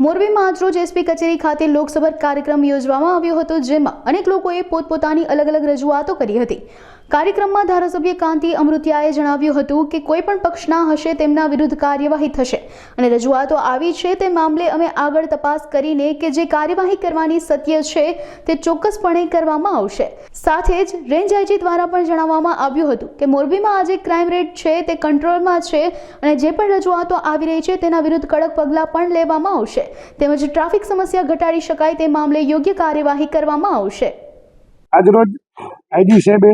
મોરબીમાં આજરોજ એસપી કચેરી ખાતે લોકસભા કાર્યક્રમ યોજવામાં આવ્યો હતો, જેમાં અનેક લોકોએ પોતપોતાની અલગ અલગ રજૂઆતો કરી હતી। કાર્યક્રમમાં ધારાસભ્ય કાંતિ અમૃતિયાએ જણાવ્યું હતું કે કોઈ પણ પક્ષના હશે તેમના વિરુદ્ધ કાર્યવાહી થશે અને રજૂઆતો આવી છે તે મામલે અમે આગળ તપાસ કરીને કે જે કાર્યવાહી કરવાની સત્ય છે તે ચોક્કસપણે કરવામાં આવશે। સાથે જ રેન્જ આઈજી દ્વારા પણ જણાવવામાં આવ્યું હતું કે મોરબીમાં આજે ક્રાઇમ રેટ છે તે કંટ્રોલમાં છે અને જે પણ રજૂઆતો આવી રહી છે તેના વિરુદ્ધ કડક પગલાં પણ લેવામાં આવશે તેમજ ટ્રાફિક સમસ્યા ઘટાડી શકાય તે મામલે યોગ્ય કાર્યવાહી કરવામાં આવશે। આજરોજ આઈજી સાહેબે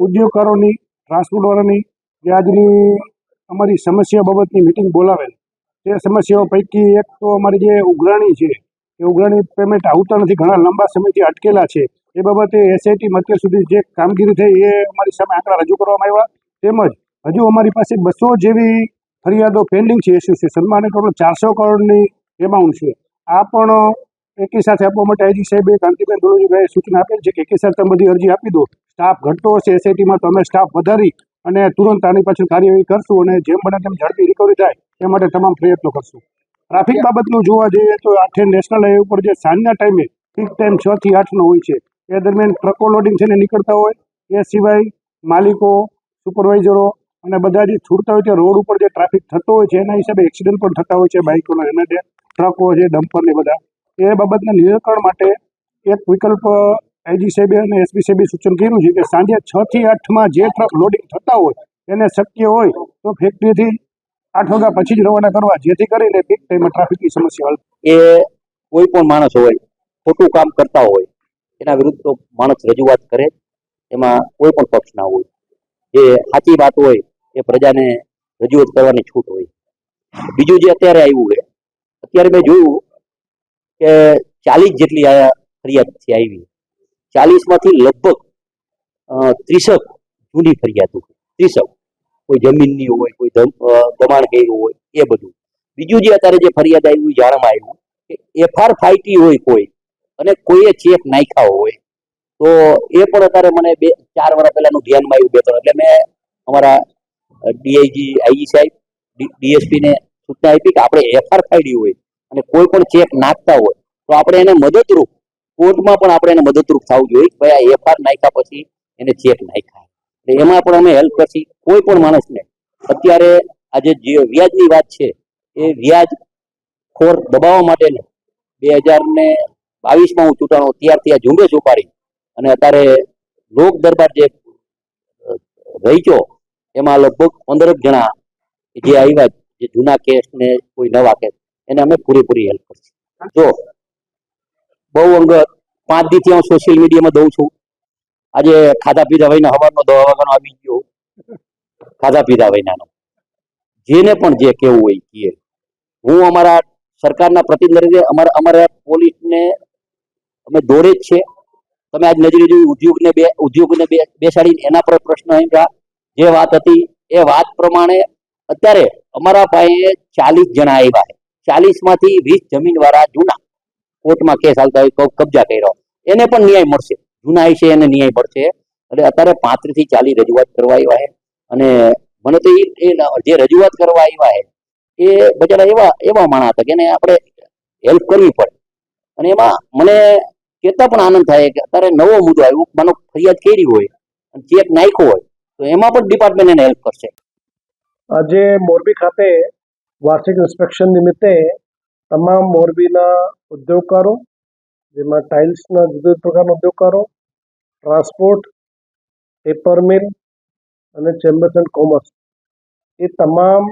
ઉદ્યોગકારોની, ટ્રાન્સપોર્ટવાળાની જે આજની અમારી સમસ્યા બાબતની મિટિંગ બોલાવેલ। તે સમસ્યાઓ પૈકી એક તો અમારી જે ઉઘરાણી છે એ ઉઘરાણી પેમેન્ટ આવતા નથી, ઘણા લાંબા સમયથી અટકેલા છે। એ બાબતે એસઆઈટી અત્યાર સુધી જે કામગીરી થઈ એ અમારી સામે આંકડા રજૂ કરવામાં આવ્યા। તેમજ હજુ અમારી પાસે 200 જેવી ફરિયાદો પેન્ડિંગ છે એસોસિએશનમાં અને ટોટલ 400 કરોડની એમાઉન્ટ છે। આ પણ એકી સાથે આપવા માટે આઈજી સાહેબે કાંતિબેન દોલજીભાઈએ સૂચના આપેલ છે કે એકી સાથે તમે બધી અરજી આપી દો। સ્ટાફ ઘટતો હશે એસઆઈટીમાં તો અમે સ્ટાફ વધારી અને તુરંત આની પાછળ કાર્યવાહી કરશું અને જેમ બને તેમ ઝડપી રિકવરી થાય એ માટે તમામ પ્રયત્નો કરશું। ટ્રાફિક બાબતનું જોવા જઈએ તો આઠે નેશનલ હાઈવે ઉપર જે સાંજના ટાઈમે પીક ટાઈમ 6 થી 8નો હોય છે એ દરમિયાન ટ્રકો લોડિંગ છે ને નીકળતા હોય, એ સિવાય માલિકો, સુપરવાઇઝરો અને બધા જે છૂટતા હોય તે રોડ ઉપર જે ટ્રાફિક થતો હોય છે એના હિસાબે એક્સિડન્ટ પણ થતા હોય છે બાઇકોના, એના જે ટ્રકો છે, ડમ્પર ને બધા એ બાબતના નિરાકરણ માટે એક વિકલ્પ આઈજી સાહેબે અને એસપી સાહેબે સૂચન કર્યું છે કે સાંજે 6 થી 8માં જે ટ્રક લોડિંગ થતા હોય એને શક્ય હોય તો ફેક્ટરીથી 8 વાગ્યા પછી જ રવાના કરવા, જેથી કરીને પીક ટાઈમમાં ટ્રાફિકની સમસ્યા હલ। એ કોઈ પણ માણસ હોય ખોટું કામ કરતા હોય એના વિરુદ્ધ તો માણસ રજૂઆત કરે, એમાં કોઈ પણ પક્ષ ના હોય, જે સાચી વાત હોય એ પ્રજાને રજૂઆત કરવાની છૂટ હોય। બીજું જે અત્યારે આવ્યું છે, અત્યારે મેં જોયું કે 40 જેટલી ફરિયાદ છે આવી। 40માંથી લગભગ 30 જૂની ફરિયાદો, 30 કોઈ જમીનની હોય, કોઈ દબાણ કર્યું હોય એ બધું। બીજું જે અત્યારે જે ફરિયાદ આવી જાણમાં આવ્યું કે એફઆર ફાઈટી હોય કોઈ અને કોઈએ ચેક નાખ્યા હોય તો એ પણ અત્યારે મને 2-4 વર્ષ પહેલાનું ધ્યાનમાં આવ્યું 2-3। એટલે મેં અમારા ડીઆઈજી, આઈજી સાહેબ, ડીએસપીને સૂચના આપી કે આપણે એફઆર ફાઈડી હોય અને કોઈ પણ ચેક નાખતા હોય તો આપણે એને મદદરૂપ, કોર્ટમાં પણ આપણે એને મદદરૂપ થવું જોઈએ કે ભાઈ આ એફઆર નાખ્યા પછી એને ચેક નાખ્યા, એટલે એમાં પણ અમે હેલ્પ કરશી કોઈ પણ માણસને। અત્યારે આજે જે વ્યાજની વાત છે એ વ્યાજ ખોર દબાવવા માટેનું 2022માં હું ચૂંટાણો ત્યારથી આ ઝુંબેશ ઉપાડી અને અત્યારે લોક દરબાર જે રહીચો એમાં લગભગ 15 જણા જે આવ્યા, જે જૂના કેસ ને કોઈ નવા કેસ, એને અમે પૂરેપૂરી હેલ્પ કરશી। જો બહુ અંગત 5 દીથી હું સોશિયલ મીડિયામાં દઉં છું। આજે ખાધા પીધા વહીને હવારનો દવાખાનો આવી ગયો, ખાધા પીધા વહીનાનો જેને પણ જે કેવું હોય કે હું અમારા સરકારના પ્રતિનિધિ તરીકે અમારા પોલીસને અમે દોડે જ છે। તમે આજ નજરે જોયું ઉદ્યોગને બેસાડીને એના પર પ્રશ્ન જે વાત હતી એ વાત પ્રમાણે અત્યારે અમારા પાસે 40 જણા આવ્યા છે। 40માંથી 20 જમીનવાળા જૂના કોર્ટમાં કેસ હાલતા હોય, કબજા કર્યો, એને પણ ન્યાય મળશે, જૂના છે એને ન્યાય મળશે। એટલે અત્યારે 35 થી 40 રજૂઆત કરવા આવ્યા છે અને મને તો એ જે રજૂઆત કરવા આવ્યા છે એ બજારા એવા માણસ હતા કે એને આપણે હેલ્પ કરવી પડે। અને એમાં મને કહેતા પણ આનંદ થાય કે અત્યારે નવો મુદ્દો આવ્યો, માનો ફરિયાદ કરી હોય અને ચેક નાખ્યો હોય તો એમાં પણ ડિપાર્ટમેન્ટ એને હેલ્પ કરશે। આજે મોરબી ખાતે વાર્ષિક ઇન્સ્પેક્શન નિમિત્તે તમામ મોરબીના ઉદ્યોગકારો, જેમાં ટાઇલ્સના જુદા પ્રકારના ઉદ્યોગકારો, ટ્રાન્સપોર્ટ, પેપર મિલ અને ચેમ્બર્સ એન્ડ કોમર્સ એ તમામ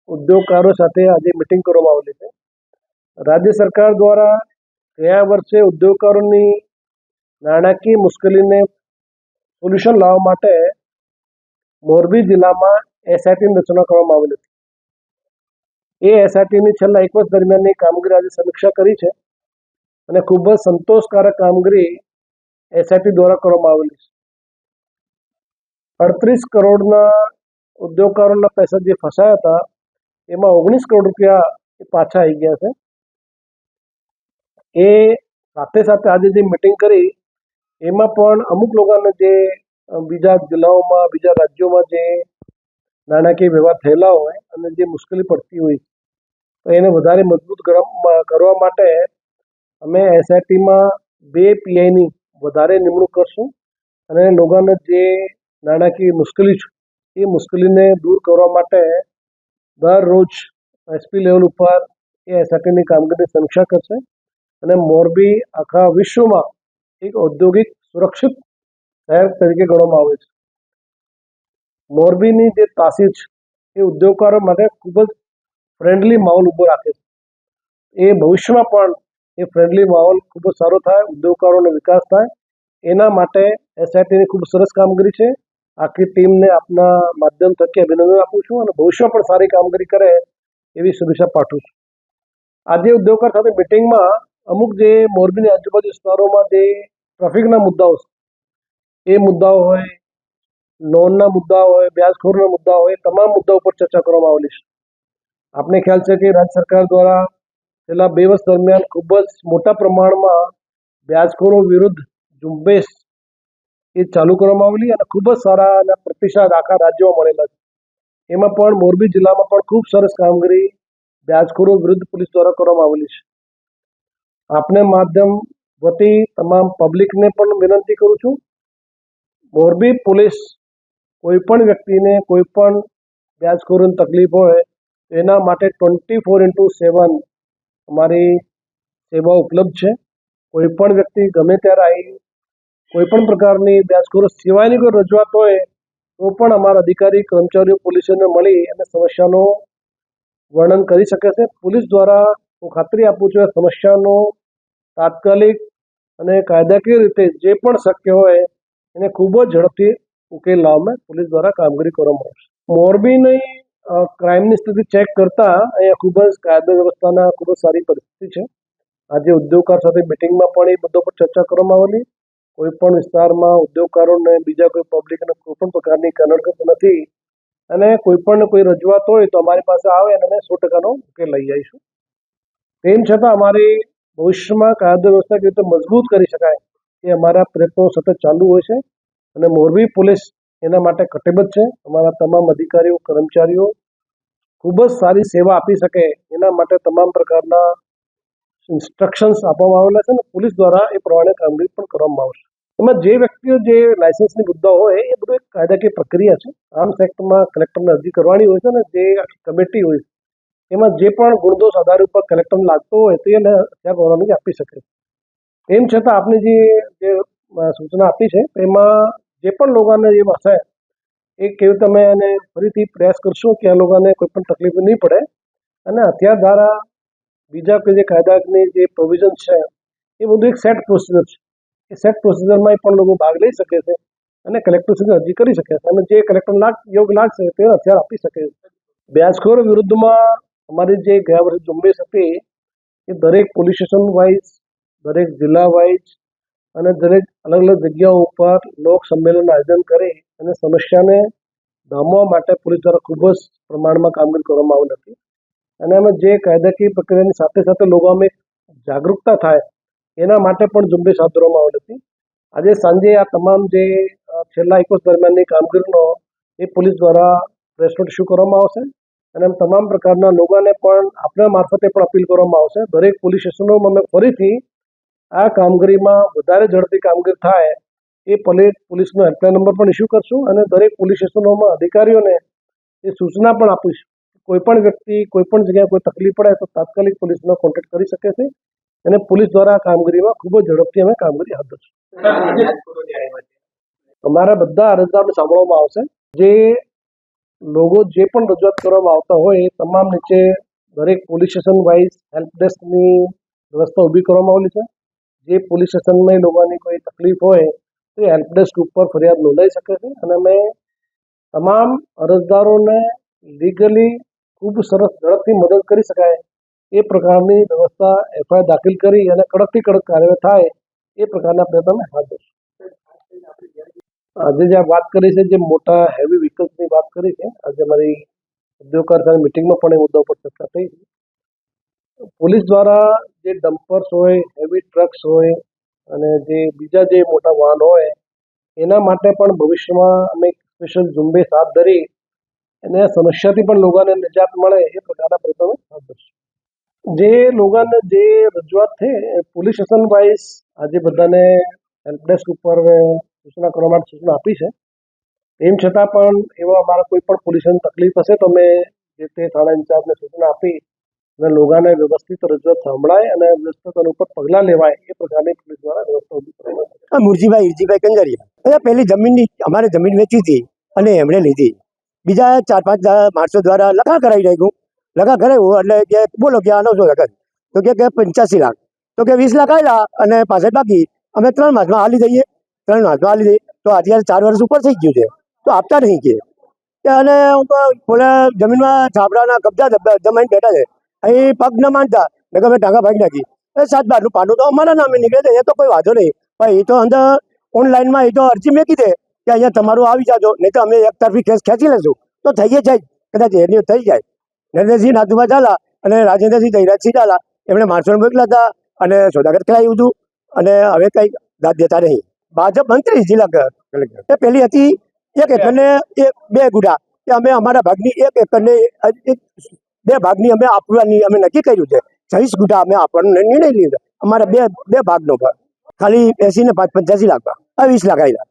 ઉદ્યોગકારો સાથે આજે મિટિંગ કરવામાં આવેલી છે। રાજ્ય સરકાર દ્વારા ગયા વર્ષે ઉદ્યોગકારોની નાણાકીય મુશ્કેલીને સોલ્યુશન લાવવા માટે મોરબી જિલ્લામાં એસઆઈટીની રચના કરવામાં આવેલી હતી। એ એસઆઈટીની છેલ્લા 1 વર્ષ દરમિયાનની કામગીરી આજે સમીક્ષા કરી છે અને ખૂબ જ સંતોષકારક કામગીરી એસઆઈટી દ્વારા કરવામાં આવેલી છે। 38 કરોડના ઉદ્યોગકારોના પૈસા જે ફસાયા હતા એમાં 19 કરોડ રૂપિયા પાછા આવી ગયા છે। એ સાથે સાથે આજે જે મિટિંગ કરી એમાં પણ અમુક લોકોને જે બીજા જિલ્લાઓમાં, બીજા રાજ્યોમાં જે નાણાકીય વ્યવહાર થયેલા હોય અને જે મુશ્કેલી પડતી હોય તો એને વધારે મજબૂત કરવા માટે અમે એસઆઈટીમાં 2 પીઆઈની વધારે નિમણૂક કરશું અને લોકોને જે નાણાકીય મુશ્કેલી છે એ મુશ્કેલીને દૂર કરવા માટે દરરોજ એસપી લેવલ ઉપર એ એસઆઈટીની કામગીરીની સમીક્ષા કરશે અને મોરબી આખા વિશ્વમાં એક ઔદ્યોગિક સુરક્ષિત શહેર તરીકે ગણવામાં આવે છે. મોરબીની જે તાસીર છે એ ઉદ્યોગકારો માટે ખૂબ જ ફ્રેન્ડલી માહોલ ઊભો રાખે છે. એ ભવિષ્યમાં પણ એ ફ્રેન્ડલી માહોલ ખૂબ જ સારો થાય, ઉદ્યોગકારોનો વિકાસ થાય, એના માટે એસઆઈટીની ખૂબ સરસ કામગીરી છે. આખી ટીમને આપના માધ્યમ થકી અભિનંદન આપું છું અને ભવિષ્યમાં પણ સારી કામગીરી કરે એવી શુભેચ્છા પાઠવું છું. આજે ઉદ્યોગકાર સાથે મિટિંગમાં અમુક જે મોરબીની આજુબાજુ વિસ્તારોમાં જે ટ્રાફિકના મુદ્દાઓ છે એ મુદ્દાઓ હોય, લોનના મુદ્દા હોય, વ્યાજખોરના મુદ્દા હોય, તમામ મુદ્દાઓ પર ચર્ચા કરવામાં આવેલી છે. આપને ખ્યાલ છે કે રાજ્ય સરકાર દ્વારા છેલ્લા 2 વર્ષ દરમિયાન ખૂબ જ મોટા પ્રમાણમાં વ્યાજખોરો વિરુદ્ધ ઝુંબેશ એ ચાલુ કરવામાં આવેલી અને ખૂબ જ સારા પ્રતિસાદ આખા રાજ્યમાં મળેલા છે. એમાં પણ મોરબી જિલ્લામાં પણ ખૂબ સરસ કામગીરી વ્યાજખોરો વિરુદ્ધ પોલીસ દ્વારા કરવામાં આવેલી છે. આપને માધ્યમ વતી તમામ પબ્લિકને પણ વિનંતી કરું છું, મોરબી પોલીસ કોઈ પણ વ્યક્તિને કોઈ પણ વ્યાજખોરોની તકલીફ હોય એના માટે 24/7 અમારી સેવા ઉપલબ્ધ છે. કોઈ પણ વ્યક્તિ ગમે ત્યારે આવી કોઈ પણ પ્રકારની વ્યાજખોરો સિવાયની કોઈ રજૂઆત હોય તો પણ અમારા અધિકારી કર્મચારીઓ પોલીસોને મળી અને સમસ્યાનો વર્ણન કરી શકે છે. પોલીસ દ્વારા હું ખાતરી આપું છું કે સમસ્યાનો તાત્કાલિક અને કાયદાકીય રીતે જે પણ શક્ય હોય એને ખૂબ જ ઝડપથી ઉકેલ લાવવામાં પોલીસ દ્વારા કામગીરી કરવામાં આવશે. મોરબીની ક્રાઇમની સ્થિતિ ચેક કરતા અહીંયા ખૂબ જ કાયદા વ્યવસ્થાના ખૂબ જ સારી પરિસ્થિતિ છે. આજે ઉદ્યોગકાર સાથે મિટિંગમાં પણ એ મુદ્દો પર ચર્ચા કરવામાં આવેલી. કોઈ પણ વિસ્તારમાં ઉદ્યોગકારોને બીજા કોઈ પબ્લિકને કોઈ પણ પ્રકારની કનડગત નથી અને કોઈ પણ કોઈ રજૂઆત હોય તો અમારી પાસે આવે અને અમે 100%નો ઉકેલ લઈ આવીશું. તેમ છતાં અમારી ભવિષ્યમાં કાયદો વ્યવસ્થા કેવી રીતે મજબૂત કરી શકાય એ અમારા પ્રયત્નો સતત ચાલુ હોય છે અને મોરબી પોલીસ એના માટે કટિબદ્ધ છે. અમારા તમામ અધિકારીઓ કર્મચારીઓ ખૂબ જ સારી સેવા આપી શકે એના માટે તમામ પ્રકારના ઇન્સ્ટ્રક્શન્સ આપવામાં આવેલા છે અને પોલીસ દ્વારા એ પ્રમાણે કામગીરી પણ કરવામાં આવશે. એમાં જે વ્યક્તિઓ જે લાયસન્સની મુદ્દા હોય એ બધું એક કાયદાકીય પ્રક્રિયા છે. આર્મ્સ એક્ટમાં કલેક્ટરને અરજી કરવાની હોય છે અને જે કમિટી હોય એમાં જે પણ ગુણદોષ આધાર ઉપર કલેક્ટરને લાગતો હોય તો એને હથિયાર પરવાનગી આપી શકે. તેમ છતાં આપની જે સૂચના આપી છે એમાં જે પણ લોકોને એ હશે એ કેવી રીતે અમે એને ફરીથી પ્રયાસ કરશું કે આ લોકોને કોઈ પણ તકલીફ નહીં પડે અને હથિયાર ધારા બીજા કોઈ જે કાયદાની જે પ્રોવિઝન છે એ બધું એક સેટ પ્રોસિજર છે. એ સેટ પ્રોસિજરમાં પણ લોકો ભાગ લઈ શકે છે અને કલેક્ટર સુધી અરજી કરી શકે છે અને જે કલેક્ટર યોગ્ય લાગશે તે હથિયાર આપી શકે છે. વ્યાજખોર વિરુદ્ધમાં અમારી જે ગયા વર્ષે ઝુંબેશ હતી એ દરેક પોલીસ સ્ટેશન વાઇઝ, દરેક જિલ્લા વાઇઝ અને દરેક અલગ અલગ જગ્યાઓ ઉપર લોક સંમેલનનું આયોજન કરી અને સમસ્યાને ડામવા માટે પોલીસ દ્વારા ખૂબ જ પ્રમાણમાં કામગીરી કરવામાં આવેલ હતી અને અમે જે કાયદાકીય પ્રક્રિયાની સાથે સાથે લોકોમાં જાગૃતતા થાય એના માટે પણ ઝુંબેશ હાથ ધરવામાં આવેલી હતી. આજે સાંજે આ તમામ જે છેલ્લા 1 વર્ષ દરમિયાનની કામગીરીનો એ પોલીસ દ્વારા પ્રેસ નોટ ઇસ્યુ કરવામાં આવશે અને તમામ પ્રકારના લોકોને પણ આપણા મારફતે પણ અપીલ કરવામાં આવશે. દરેક પોલીસ સ્ટેશનોમાં અમે ફરીથી આ કામગીરીમાં વધારે ઝડપી કામગીરી થાય એ પોલીસનો હેલ્પલાઇન નંબર પણ ઇસ્યુ કરશું અને દરેક પોલીસ સ્ટેશનોમાં અધિકારીઓને એ સૂચના પણ આપીશું. કોઈ પણ વ્યક્તિ કોઈ પણ જગ્યાએ કોઈ તકલીફ પડે તો તાત્કાલિક પોલીસનો કોન્ટેક્ટ કરી શકે છે અને પોલીસ દ્વારા આ કામગીરીમાં ખૂબ જ ઝડપથી અમે કામગીરી હાથ ધરશું. અમારા બધા અરજદારોને સાંભળવામાં આવશે. જે લોકો જે પણ રજૂઆત કરવામાં આવતા હોય એ તમામ નીચે દરેક પોલીસ સ્ટેશન વાઇઝ હેલ્પ ડેસ્કની વ્યવસ્થા ઊભી કરવામાં આવેલી છે. જે પોલીસ સ્ટેશનમાં લોકોની કોઈ તકલીફ હોય તો એ હેલ્પ ડેસ્ક ઉપર ફરિયાદ નોંધાઈ શકે છે અને અમે તમામ અરજદારોને લીગલી ખૂબ સરસ ઝડપથી મદદ કરી શકાય એ પ્રકારની વ્યવસ્થા એફઆઈઆર દાખલ કરી અને કડકથી કડક કાર્યવાહી થાય એ પ્રકારના પ્રયત્નો અમે હાથ ધરશું. આજે જે વાત કરી છે, જે મોટા હેવી વ્હીકલ્સની વાત કરી છે, આજે અમારી ઉદ્યોગકાર સાથે મિટિંગમાં પણ એ મુદ્દા ઉપર ચર્ચા થઈ. પોલીસ દ્વારા જે ડમ્પર્સ હોય, હેવી ટ્રક્સ હોય અને જે બીજા જે મોટા વાહન હોય એના માટે પણ ભવિષ્યમાં અમે સ્પેશિયલ ઝુંબેશ હાથ ધરી અને સમસ્યાથી પણ લોકોને નિજાત મળે એ પ્રકારના પ્રયત્નો હાથ ધરશું. જે લોકોને જે રજૂઆત થઈ એ પોલીસ સ્ટેશન વાઇઝ આજે બધાને હેલ્પડેસ્ક ઉપર સૂચના કરવા માટે સૂચના આપી છે. એમ છતાં પણ એવા અમારા કોઈ પણ પોલીસની તકલીફ હશે તો અમે જે તે થાણા ઇન્ચાર્જને સૂચના આપી અને લોકોને વ્યવસ્થિત રજૂઆત સંભળાય અને વ્યવસ્થિત એના ઉપર પગલાં લેવાય એ પ્રકારની પોલીસ દ્વારા વ્યવસ્થા ઊભી કરવામાં આવી છે. મુરજીભાઈ કંજારિયા એ પહેલી જમીનની અમારે જમીન વેચી હતી અને એમણે લીધી. બીજા 4-5 માણસો દ્વારા લખાણ કરાવી નાખ્યું. લખાણ કરાવ્યું એટલે કે બોલો કે આનો શું લખાણ તો કે 85 લાખ તો કે 20 લાખ આવેલા અને પાછળ બાકી અમે 3 માસમાં હાલી દઈએ 3 માસમાં હાલી દઈએ તો અત્યારે 4 વર્ષ ઉપર થઈ ગયું છે તો આપતા નહીં કે અને બોલે જમીનમાં છાપરાના કબજા જમાઈને બેઠા છે અહીં પગ ન માનતા ને અમે ટાંગા ભાગી નાખી એ 7 બારનું પાનું તો અમારા નામે નીકળે છે એ તો કોઈ વાંધો નહીં પણ એ તો અંદર ઓનલાઈનમાં એ તો અરજી મેકી દે કે અહીંયા તમારું આવી જાજો નહીં તો અમે એક તરફી કેસ ખેંચી લઈશું તો થઈ જાય કદાચ એની થઈ જાય. નરેન્દ્રસિંહ નાથુભાઈ ઝાલા અને રાજેન્દ્રસિંહ જયરાજસિંહ ઝાલા એમણે માણસોને મોકલા હતા અને સોદાગર કરાવ્યું હતું અને હવે કંઈ દાદ દેતા નહીં. ભાજપ મંત્રી જિલ્લા કલેક્ટર એ પહેલી હતી 1 એકરને 2 ગુડા કે અમે અમારા ભાગની 1 એકરને 2 ભાગની અમે આપવાની અમે નક્કી કર્યું છે. 26 ગુટા અમે આપવાનો નિર્ણય લીધો અમારા બે ભાગનો ભાગ ખાલી 80 ને 85 લાખમાં 20 લાખ આવેલા.